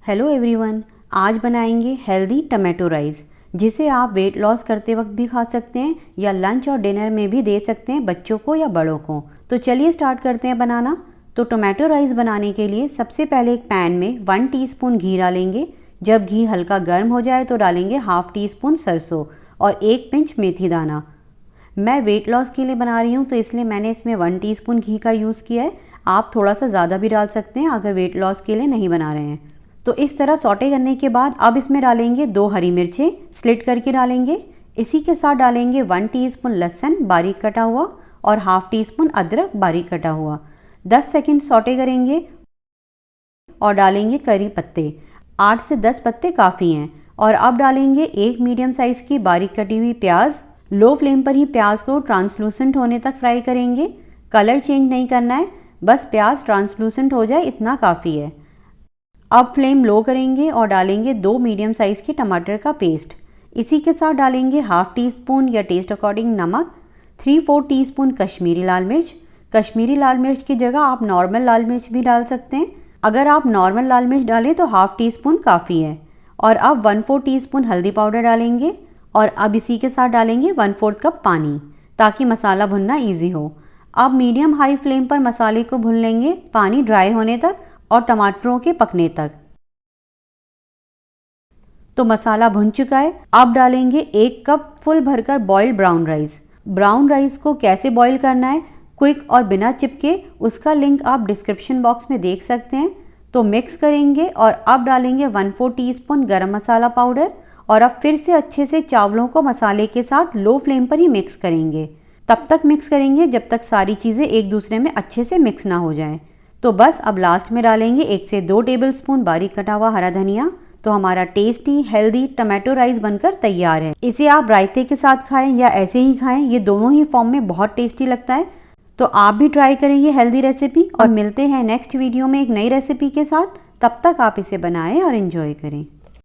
Hello everyone, आज बनाएंगे healthy tomato rice, जिसे आप वेट लॉस करते वक्त भी खा सकते हैं या लंच और डिनर में भी दे सकते हैं बच्चों को या बड़ों को। तो चलिए स्टार्ट करते हैं बनाना। तो टमाटो राइस बनाने के लिए सबसे पहले एक पैन में 1 टीस्पून घी डालेंगे। जब घी हल्का गर्म हो जाए तो डालेंगे हाफ टी स्पून सरसों और 1 पिंच मेथी दाना। मैं वेट लॉस के लिए बना रही हूँ तो इसलिए मैंने इसमें 1 टीस्पून घी का यूज़ किया है। आप थोड़ा सा ज़्यादा भी डाल सकते हैं अगर वेट लॉस के लिए नहीं बना रहे हैं। तो इस तरह सौटे करने के बाद अब इसमें डालेंगे 2 हरी मिर्चें स्लिट करके डालेंगे। इसी के साथ डालेंगे 1 टीस्पून लहसुन बारीक कटा हुआ और हाफ टी स्पून अदरक बारीक कटा हुआ। 10 सेकंड सौटे करेंगे और डालेंगे करी पत्ते। 8 से 10 पत्ते काफ़ी हैं। और अब डालेंगे एक मीडियम साइज़ की बारीक कटी हुई प्याज। लो फ्लेम पर ही प्याज को ट्रांसलूसेंट होने तक फ्राई करेंगे। कलर चेंज नहीं करना है, बस प्याज ट्रांसलूसेंट हो जाए इतना काफ़ी है। अब फ्लेम लो करेंगे और डालेंगे 2 मीडियम साइज़ के टमाटर का पेस्ट। इसी के साथ डालेंगे हाफ टी स्पून या टेस्ट अकॉर्डिंग नमक, 3/4 टीस्पून कश्मीरी लाल मिर्च। कश्मीरी लाल मिर्च की जगह आप नॉर्मल लाल मिर्च भी डाल सकते हैं। अगर आप नॉर्मल लाल मिर्च डालें तो हाफ टी स्पून काफ़ी है। और अब 1/4 टीस्पून हल्दी पाउडर डालेंगे और अब इसी के साथ डालेंगे 1/4 कप पानी, ताकि मसाला भुनना ईजी हो। अब मीडियम हाई फ्लेम पर मसाले को भून लेंगे, पानी ड्राई होने तक और टमाटरों के पकने तक। तो मसाला भुन चुका है। अब डालेंगे 1 कप फुल भरकर boiled brown rice. Brown rice को कैसे बॉईल करना है क्विक और बिना चिपके, उसका लिंक आप डिस्क्रिप्शन बॉक्स में देख सकते हैं। तो मिक्स करेंगे और अब डालेंगे 1/4 टीस्पून गरम मसाला पाउडर और अब फिर से अच्छे से चावलों को मसाले के साथ लो फ्लेम पर ही मिक्स करेंगे। तब तक मिक्स करेंगे जब तक सारी चीज़ें एक दूसरे में अच्छे से मिक्स ना हो जाएं। तो बस अब लास्ट में डालेंगे 1 से 2 टेबलस्पून बारीक कटा हुआ हरा धनिया। तो हमारा टेस्टी हेल्दी टमाटो राइस बनकर तैयार है। इसे आप रायते के साथ खाएं या ऐसे ही खाएं, ये दोनों ही फॉर्म में बहुत टेस्टी लगता है। तो आप भी ट्राई करें ये हेल्दी रेसिपी और मिलते हैं नेक्स्ट वीडियो में एक नई रेसिपी के साथ। तब तक आप इसे बनाएं और एंजॉय करें।